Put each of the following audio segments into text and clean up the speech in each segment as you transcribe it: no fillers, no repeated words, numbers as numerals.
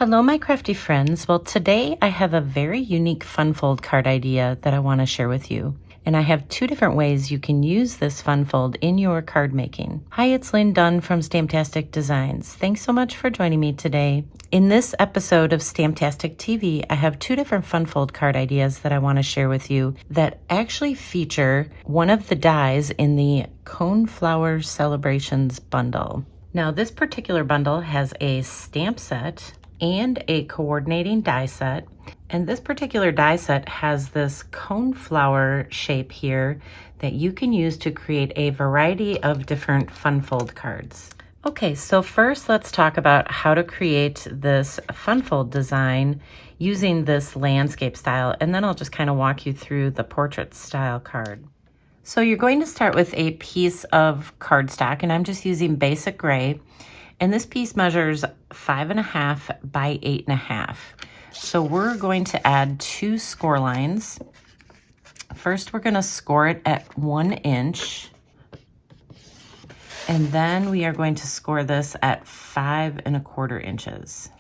Hello, my crafty friends. Well, today I have a very unique fun fold card idea that I want to share with you. And I have two different ways you can use this fun fold in your card making. Hi, it's Lynn Dunn from Stamptastic Designs. Thanks so much for joining me today. In this episode of Stamptastic TV, I have two different fun fold card ideas that I want to share with you that actually feature one of the dies in the Coneflower Celebrations Bundle. Now, this particular bundle has a stamp set and a coordinating die set. And this particular die set has this coneflower shape here that you can use to create a variety of different fun fold cards. Okay, so first let's talk about how to create this fun fold design using this landscape style, and then I'll just kind of walk you through the portrait style card. So you're going to start with a piece of cardstock, and I'm just using basic gray. And this piece measures 5.5 by 8.5. So we're going to add two score lines. First, we're going to score it at 1 inch. And then we are going to score this at 5.25 inches.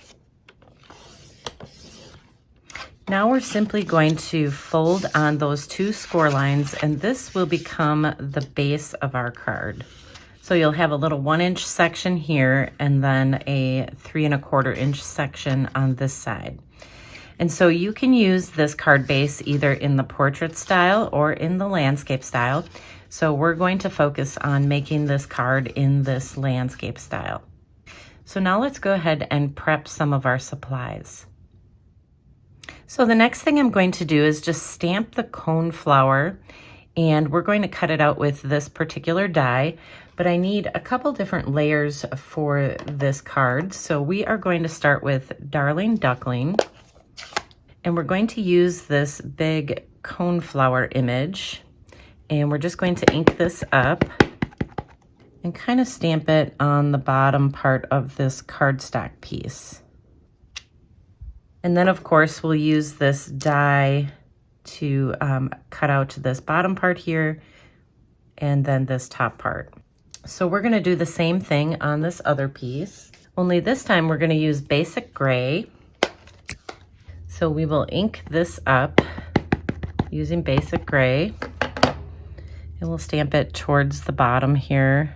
Now we're simply going to fold on those two score lines, and this will become the base of our card. So you'll have a little 1 inch section here and then a 3.25 inch section on this side. And so you can use this card base either in the portrait style or in the landscape style. So we're going to focus on making this card in this landscape style. So now let's go ahead and prep some of our supplies. So the next thing I'm going to do is just stamp the coneflower, and we're going to cut it out with this particular die. But I need a couple different layers for this card. So we are going to start with Darling Duckling, and we're going to use this big coneflower image, and we're just going to ink this up and kind of stamp it on the bottom part of this cardstock piece. And then of course we'll use this die to cut out this bottom part here and then this top part. So we're going to do the same thing on this other piece, only this time we're going to use basic gray. So we will ink this up using basic gray, and we'll stamp it towards the bottom here.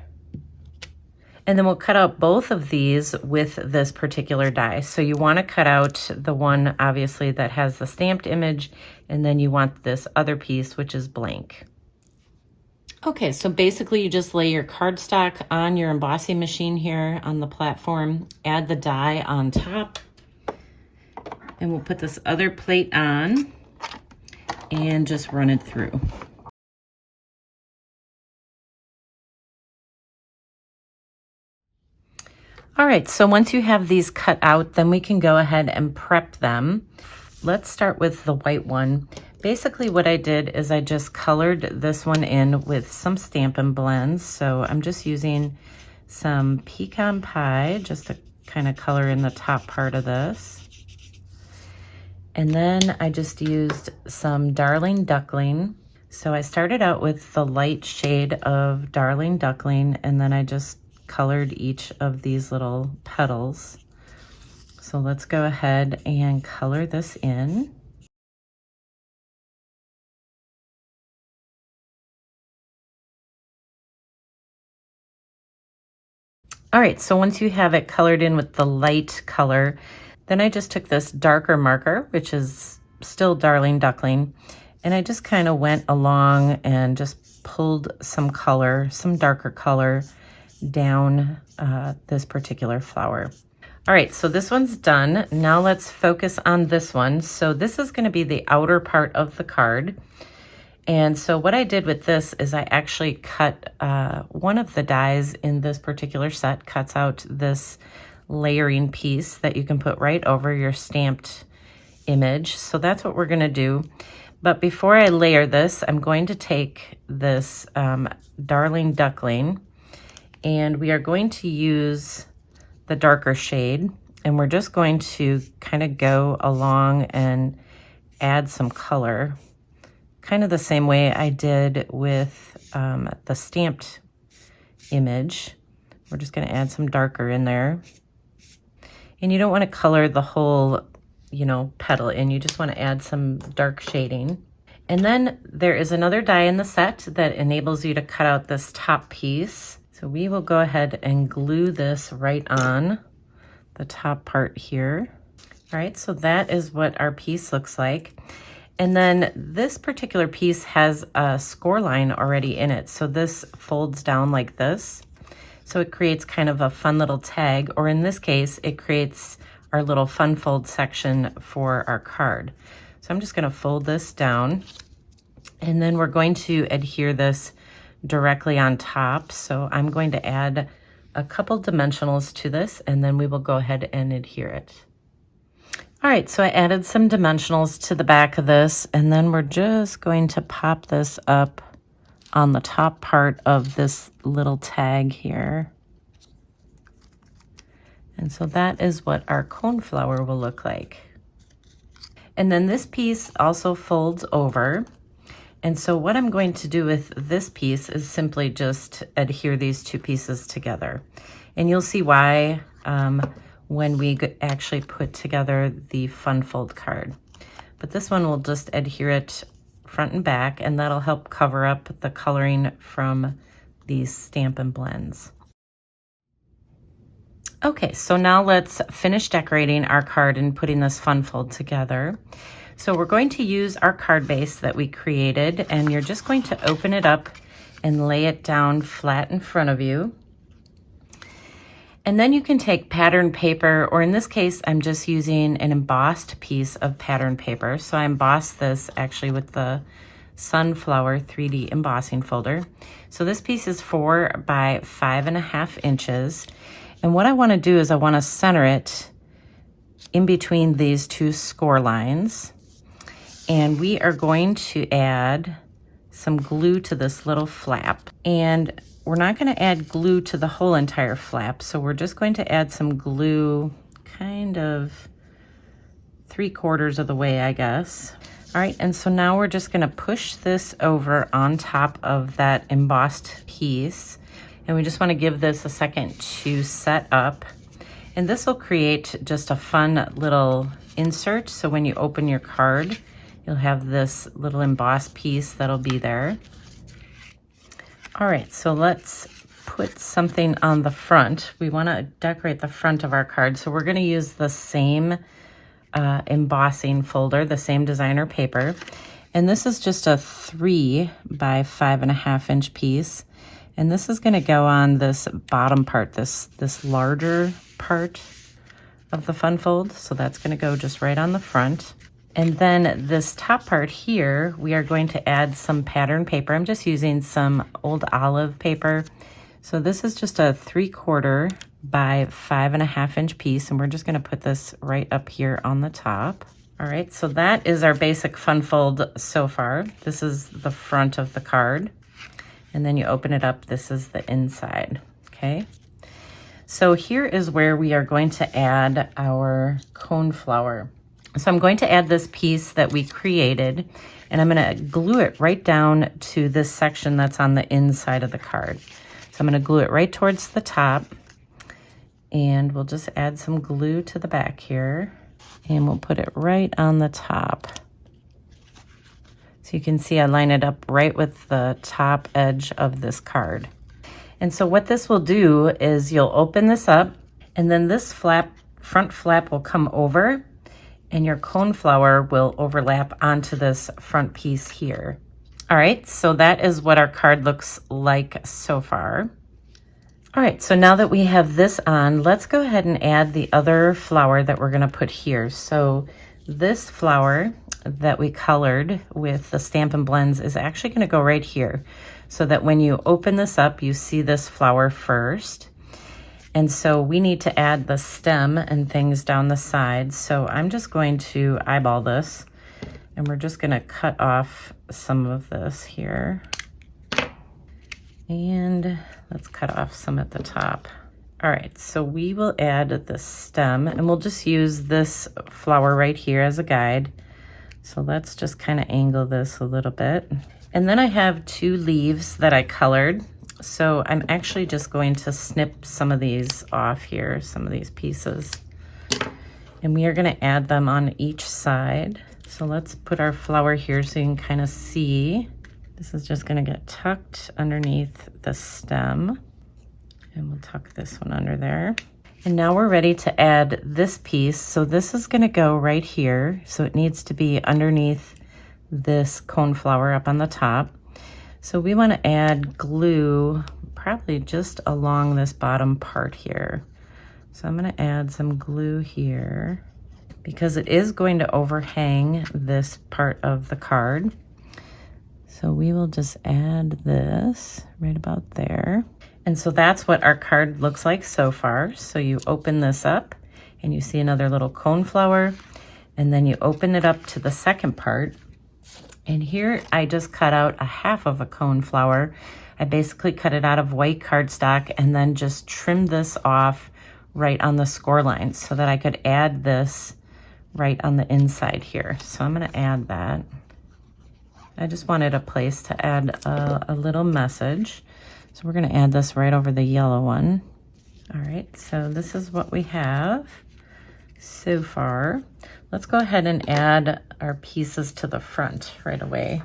And then we'll cut out both of these with this particular die. So you want to cut out the one obviously that has the stamped image, and then you want this other piece which is blank. Okay, so basically you just lay your cardstock on your embossing machine here on the platform, add the die on top, and we'll put this other plate on and just run it through. All right, so once you have these cut out, then we can go ahead and prep them. Let's start with the white one. Basically what I did is I just colored this one in with some Stampin' Blends. So I'm just using some pecan pie just to kind of color in the top part of this. And then I just used some Darling Duckling. So I started out with the light shade of Darling Duckling, and then I just colored each of these little petals. So let's go ahead and color this in. All right, so once you have it colored in with the light color, then I just took this darker marker, which is still Darling Duckling, and I just kind of went along and just pulled some color, some darker color down this particular flower. All right, so this one's done. Now let's focus on this one. So this is going to be the outer part of the card. And so what I did with this is I actually cut one of the dies in this particular set, cuts out this layering piece that you can put right over your stamped image. So that's what we're going to do. But before I layer this, I'm going to take this Darling Duckling, and we are going to use the darker shade, and we're just going to kind of go along and add some color, kind of the same way I did with the stamped image. We're just going to add some darker in there. And you don't want to color the whole, you know, petal in. You just want to add some dark shading. And then there is another die in the set that enables you to cut out this top piece. So we will go ahead and glue this right on the top part here. All right, so that is what our piece looks like. And then this particular piece has a score line already in it. So this folds down like this. So it creates kind of a fun little tag, or in this case, it creates our little fun fold section for our card. So I'm just gonna fold this down, and then we're going to adhere this directly on top. So I'm going to add a couple dimensionals to this, and then we will go ahead and adhere it. All right, so I added some dimensionals to the back of this, and then we're just going to pop this up on the top part of this little tag here. And so that is what our coneflower will look like. And then this piece also folds over. And so what I'm going to do with this piece is simply just adhere these two pieces together. And you'll see why when we actually put together the fun fold card. But this one will just adhere it front and back, and that'll help cover up the coloring from these Stampin' Blends. Okay, so now let's finish decorating our card and putting this fun fold together. So we're going to use our card base that we created, and you're just going to open it up and lay it down flat in front of you. And then you can take pattern paper, or in this case, I'm just using an embossed piece of pattern paper. So I embossed this actually with the Sunflower 3D embossing folder. So this piece is 4 by 5.5 inches. And what I want to do is I want to center it in between these two score lines. And we are going to add some glue to this little flap. And we're not going to add glue to the whole entire flap. So we're just going to add some glue kind of 3/4 of the way, I guess. All right, and so now we're just going to push this over on top of that embossed piece. And we just want to give this a second to set up. And this will create just a fun little insert. So when you open your card, you'll have this little embossed piece that'll be there. All right, so let's put something on the front. We want to decorate the front of our card. So we're going to use the same embossing folder, the same designer paper. And this is just a 3 by 5.5 inch piece. And this is going to go on this bottom part, this larger part of the fun fold. So that's going to go just right on the front. And then this top part here, we are going to add some pattern paper. I'm just using some old olive paper. So this is just a 3/4 by 5.5 inch piece. And we're just going to put this right up here on the top. All right, so that is our basic fun fold so far. This is the front of the card. And then you open it up, this is the inside, okay? So here is where we are going to add our coneflower. So I'm going to add this piece that we created, and I'm going to glue it right down to this section that's on the inside of the card. So I'm going to glue it right towards the top, and we'll just add some glue to the back here, and we'll put it right on the top. So you can see I line it up right with the top edge of this card. And so what this will do is you'll open this up, and then this front flap will come over, and your coneflower will overlap onto this front piece here. All right, so that is what our card looks like so far. All right, so now that we have this on, let's go ahead and add the other flower that we're gonna put here. So this flower that we colored with the Stampin' Blends is actually gonna go right here, so that when you open this up, you see this flower first. And so we need to add the stem and things down the sides. So I'm just going to eyeball this, and we're just gonna cut off some of this here. And let's cut off some at the top. All right, so we will add the stem, and we'll just use this flower right here as a guide. So let's just kind of angle this a little bit. And then I have 2 leaves that I colored. So I'm actually just going to snip some of these off here, some of these pieces. And we are going to add them on each side. So let's put our flower here so you can kind of see. This is just going to get tucked underneath the stem. And we'll tuck this one under there. And now we're ready to add this piece. So this is going to go right here. So it needs to be underneath this coneflower up on the top. So we want to add glue probably just along this bottom part here. So I'm going to add some glue here because it is going to overhang this part of the card. So we will just add this right about there. And so that's what our card looks like so far. So you open this up and you see another little coneflower, and then you open it up to the second part. And here I just cut out a half of a coneflower. I basically cut it out of white cardstock and then just trimmed this off right on the score lines so that I could add this right on the inside here. So I'm going to add that. I just wanted a place to add a little message. So we're going to add this right over the yellow one. All right, so this is what we have so far. Let's go ahead and add our pieces to the front right away.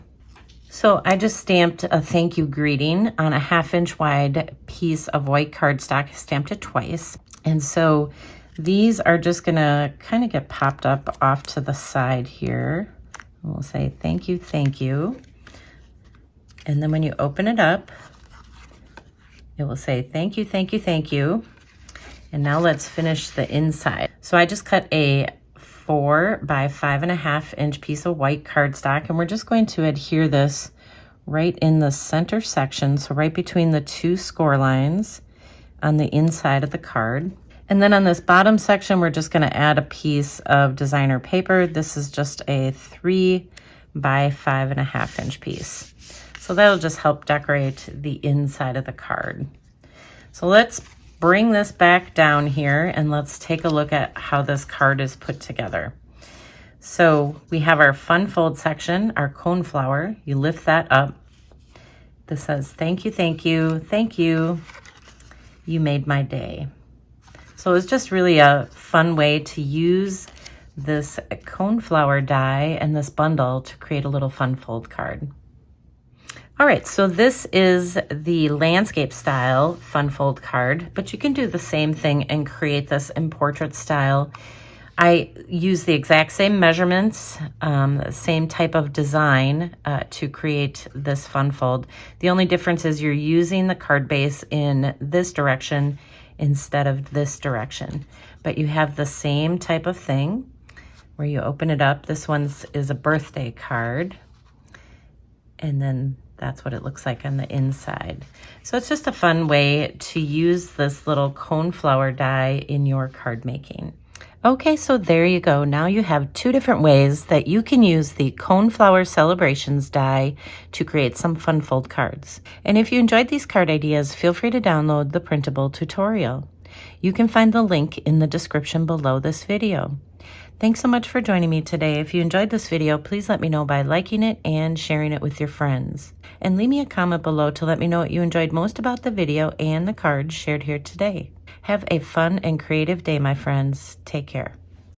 So I just stamped a thank you greeting on a 1/2 inch wide piece of white cardstock. I stamped it twice. And so these are just gonna kind of get popped up off to the side here. We'll say thank you, thank you. And then when you open it up, it will say thank you, thank you, thank you. And now let's finish the inside. So I just cut a 4 by 5.5 inch piece of white cardstock, and we're just going to adhere this right in the center section, so right between the two score lines on the inside of the card. And then on this bottom section, we're just going to add a piece of designer paper. This is just a 3 by 5.5 inch piece. So that'll just help decorate the inside of the card. So let's bring this back down here and let's take a look at how this card is put together. So we have our fun fold section, our coneflower. You lift that up. This says, thank you, thank you, thank you. You made my day. So it's just really a fun way to use this coneflower die and this bundle to create a little fun fold card. All right, so this is the landscape style fun fold card, but you can do the same thing and create this in portrait style. I use the exact same measurements, same type of design to create this fun fold. The only difference is you're using the card base in this direction instead of this direction. But you have the same type of thing where you open it up. This one is a birthday card. And then that's what it looks like on the inside. So it's just a fun way to use this little coneflower die in your card making. Okay, so there you go. Now you have 2 different ways that you can use the Coneflower Celebrations die to create some fun fold cards. And if you enjoyed these card ideas, feel free to download the printable tutorial. You can find the link in the description below this video. Thanks so much for joining me today. If you enjoyed this video, please let me know by liking it and sharing it with your friends. And leave me a comment below to let me know what you enjoyed most about the video and the cards shared here today. Have a fun and creative day, my friends. Take care.